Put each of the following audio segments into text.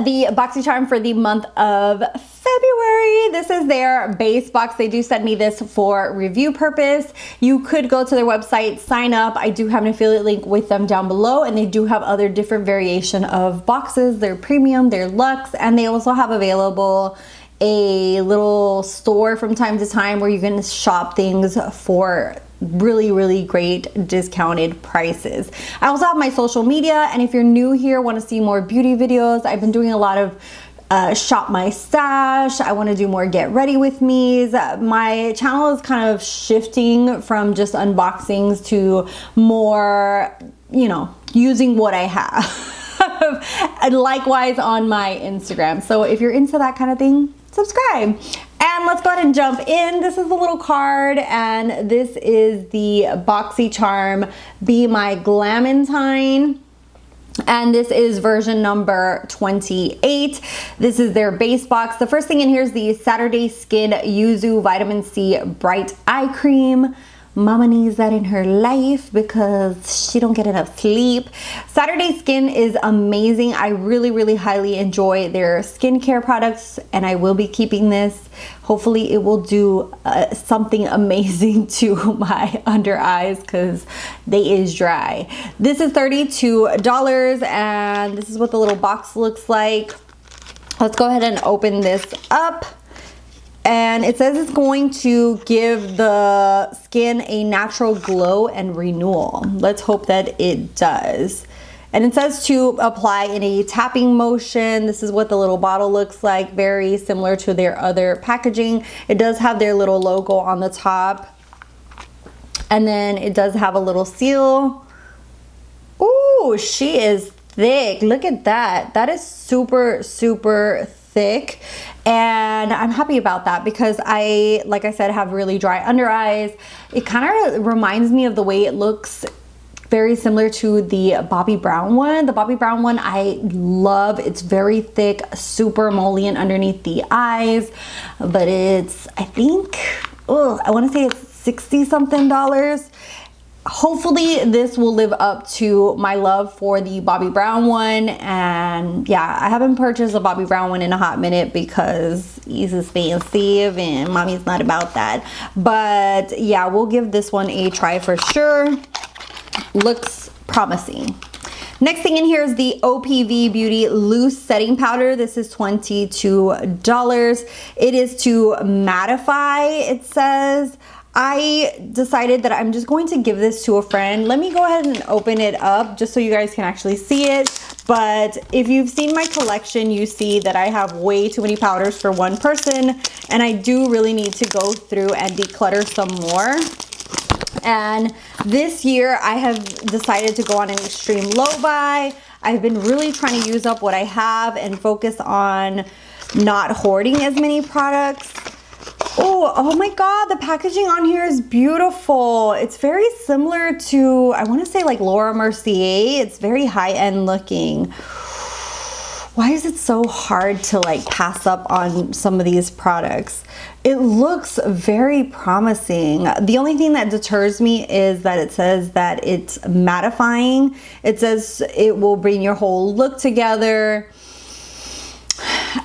the Boxycharm for the month of February. This is their base box. They do send me this for review purpose. You could go to their website, sign up. I do have an affiliate link with them down below, and they do have other different variation of boxes. They're premium, they're luxe, and they also have available a little store from time to time where you can shop things for really great discounted prices. I also have my social media, and if you're new here, want to see more beauty videos, I've been doing a lot of shop my stash. I want to do more get ready with me's. My channel is kind of shifting from just unboxings to more, you know, using what I have. And likewise on my Instagram. So if you're into that kind of thing, subscribe. And let's go ahead and jump in. This is a little card, and this is the Boxycharm Be My Glamentine. And this is version number 28. This is their base box. The first thing in here is the Saturday Skin Yuzu Vitamin C Bright Eye Cream. Mama needs that in her life because she don't get enough sleep. Saturday Skin is amazing. I really highly enjoy their skincare products, and I will be keeping this. Hopefully it will do something amazing to my under eyes because they is dry. This is $32, and this is what the little box looks like. Let's go ahead and open this up. And it says it's going to give the skin a natural glow and renewal. Let's hope that it does. And it says to apply in a tapping motion. This is what the little bottle looks like, very similar to their other packaging. It does have their little logo on the top. And then it does have a little seal. Ooh, she is thick. Look at that. That is super thick, and I'm happy about that because I, like I said, have really dry under eyes. It kind of reminds me of the way it looks, very similar to the Bobbi Brown one. The Bobbi Brown one I love. It's very thick, super emollient underneath the eyes, but it's, I think, I want to say it's 60 something dollars. Hopefully this will live up to my love for the Bobbi Brown one. And yeah, I haven't purchased a Bobbi Brown one in a hot minute because it's expensive and mommy's not about that. But yeah, we'll give this one a try for sure. Looks promising. Next thing in here is the OPV Beauty Loose Setting Powder. This is $22. It is to mattify, it says. I decided that I'm just going to give this to a friend. Let me go ahead and open it up just so you guys can actually see it. But if you've seen my collection, you see that I have way too many powders for one person, and I do really need to go through and declutter some more. And this year I have decided to go on an extreme low buy. I've been really trying to use up what I have and focus on not hoarding as many products. Oh my God, the packaging on here is beautiful. It's very similar to, I want to say like Laura Mercier. It's very high-end looking. Why is it so hard to like pass up on some of these products? It looks very promising. The only thing that deters me is that it says that it's mattifying. It says it will bring your whole look together.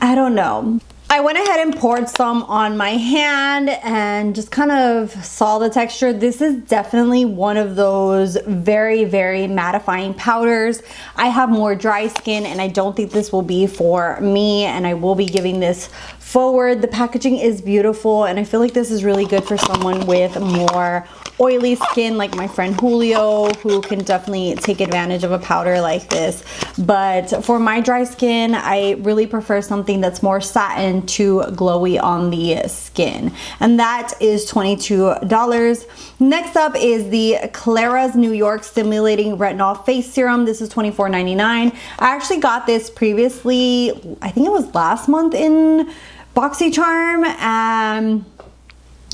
I don't know. I went ahead and poured some on my hand and just kind of saw the texture. This is definitely one of those very mattifying powders. I have more dry skin, and I don't think this will be for me, and I will be giving this forward. The packaging is beautiful, and I feel like this is really good for someone with more oily skin like my friend Julio, who can definitely take advantage of a powder like this. But for my dry skin, I really prefer something that's more satin to glowy on the skin, and that is $22. Next up is the Clara's New York Stimulating Retinol Face Serum. This is $24.99. I actually got this previously, I think it was last month in Boxycharm, and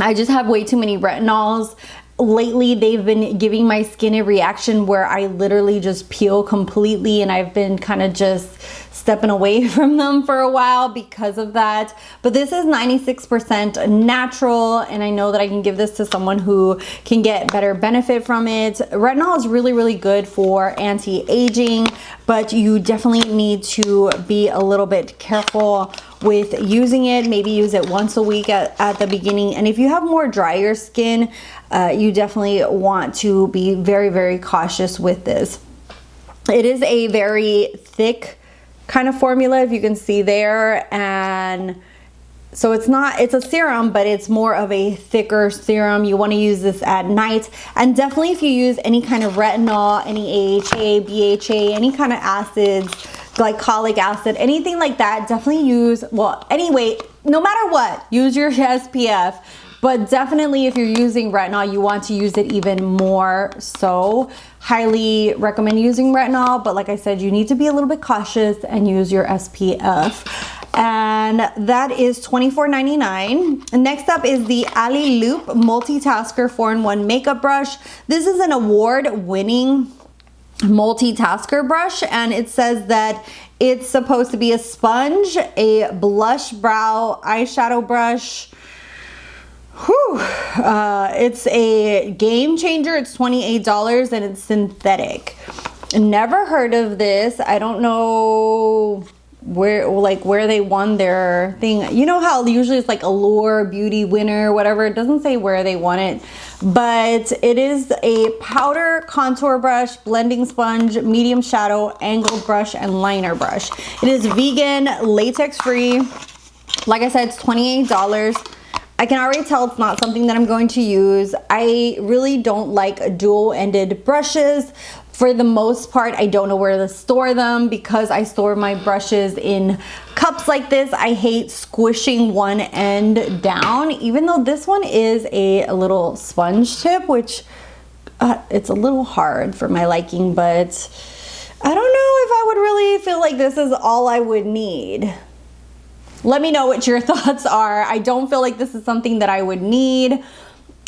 I just have way too many retinols. Lately, they've been giving my skin a reaction where I literally just peel completely, and I've been kind of just stepping away from them for a while because of that. But this is 96% natural, and I know that I can give this to someone who can get better benefit from it. Retinol is really good for anti-aging, but you definitely need to be a little bit careful with using it. Maybe use it once a week at the beginning. And if you have more drier skin, you definitely want to be very, very cautious with this. It is a very thick kind of formula, if you can see there, and so it's a serum, but it's more of a thicker serum. You want to use this at night. And definitely if you use any kind of retinol, any AHA, BHA, any kind of acids, glycolic acid, anything like that, definitely use, well, anyway, no matter what, use your SPF. But definitely if you're using retinol, you want to use it even more so. Highly recommend using retinol, but like I said, you need to be a little bit cautious and use your SPF. And that is $24.99. Next up is the Alleyoop Multitasker 4-in-1 Makeup Brush. This is an award-winning multitasker brush, and it says that it's supposed to be a sponge, a blush brow eyeshadow brush. Whew. It's a game changer. It's $28 and it's synthetic. Never heard of this. I don't know where they won their thing. You know how usually it's like Allure, Beauty Winner, whatever. It doesn't say where they won it, but it is a powder contour brush, blending sponge, medium shadow, angled brush, and liner brush. It is vegan, latex free. Like I said, it's $28. I can already tell it's not something that I'm going to use. I really don't like dual-ended brushes. For the most part, I don't know where to store them because I store my brushes in cups like this. I hate squishing one end down, even though this one is a little sponge tip, which it's a little hard for my liking, but I don't know if I would really feel like this is all I would need. Let me know what your thoughts are. I don't feel like this is something that I would need.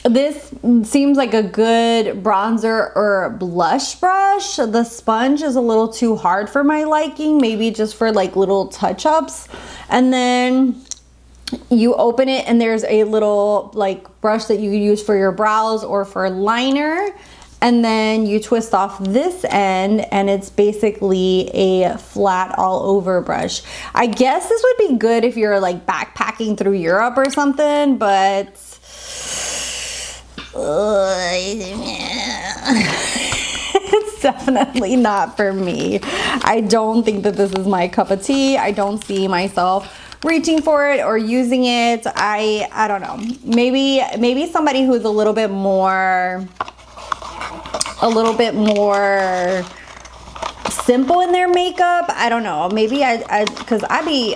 This seems like a good bronzer or blush brush. The sponge is a little too hard for my liking, maybe just for like little touch-ups. And then you open it and there's a little like brush that you use for your brows or for liner. And then you twist off this end and it's basically a flat all over brush. I guess this would be good if you're like backpacking through Europe or something, but it's definitely not for me. I don't think that this is my cup of tea. I don't see myself reaching for it or using it. I don't know. Maybe somebody who's a little bit more simple in their makeup. I don't know. Maybe because I be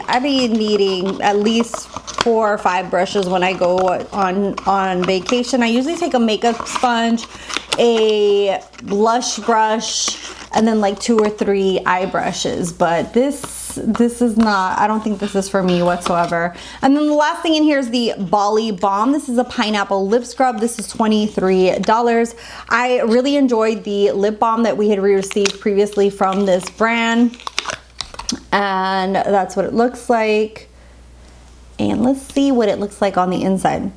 needing at least 4 or 5 brushes when I go on vacation. I usually take a makeup sponge, a blush brush, and then like 2 or 3 eye brushes. But this is not, I don't think this is for me whatsoever. And then the last thing in here is the Bali Balm. This is a pineapple lip scrub. This is $23. I really enjoyed the lip balm that we had received previously from this brand. And that's what it looks like. And let's see what it looks like on the inside.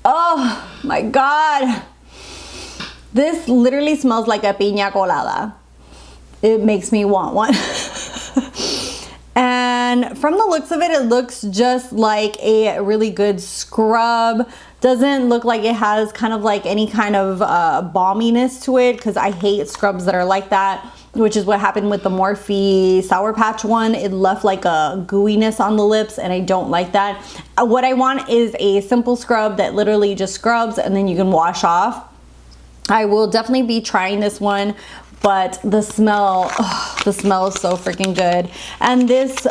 Oh my God. This literally smells like a piña colada. It makes me want one. And from the looks of it, it looks just like a really good scrub. Doesn't look like it has kind of like any kind of balminess to it, because I hate scrubs that are like that, which is what happened with the Morphe Sour Patch one. It left like a gooiness on the lips and I don't like that. What I want is a simple scrub that literally just scrubs and then you can wash off. I will definitely be trying this one, but the smell is so freaking good. And this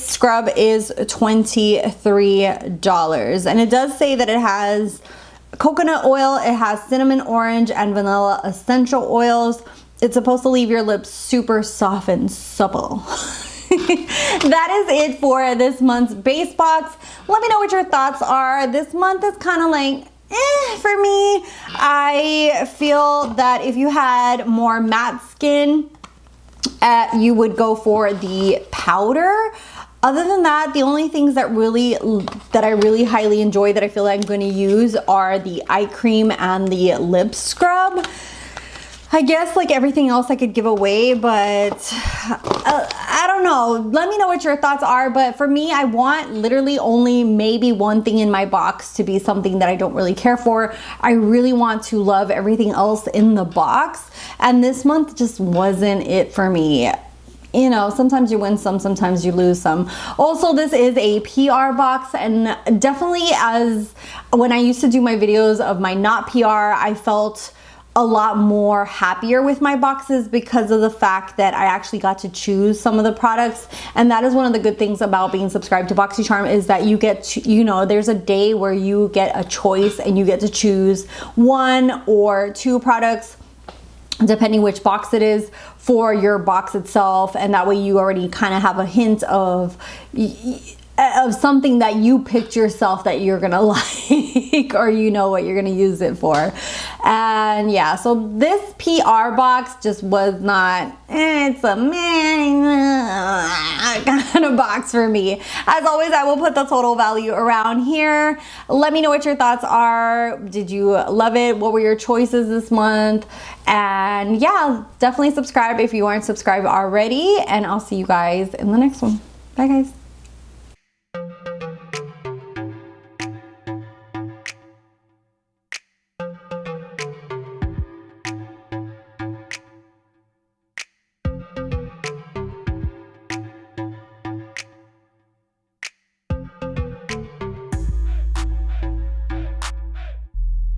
scrub is $23, and it does say that it has coconut oil, it has cinnamon orange and vanilla essential oils. It's supposed to leave your lips super soft and supple. That is it for this month's base box. Let me know what your thoughts are. This month is kind of like for me. I feel that if you had more matte skin, you would go for the powder. Other than that, the only things that I really highly enjoy that I feel like I'm going to use are the eye cream and the lip scrub. I guess like everything else I could give away, but I don't know. Let me know what your thoughts are. But for me, I want literally only maybe one thing in my box to be something that I don't really care for. I really want to love everything else in the box. And this month just wasn't it for me. You know, sometimes you win some, sometimes you lose some. Also, this is a PR box, and definitely as when I used to do my videos of my not PR, I felt a lot more happier with my boxes because of the fact that I actually got to choose some of the products. And that is one of the good things about being subscribed to Boxycharm, is that you get to, you know, there's a day where you get a choice and you get to choose 1 or 2 products, depending which box it is, for your box itself. And that way you already kind of have a hint of something that you picked yourself that you're gonna like, or you know what you're gonna use it for. And yeah, so this PR box just was not, it's a kind of box for me. As always, I will put the total value around here. Let me know what your thoughts are. Did you love it? What were your choices this month? And yeah, definitely subscribe if you aren't subscribed already, and I'll see you guys in the next one. Bye guys.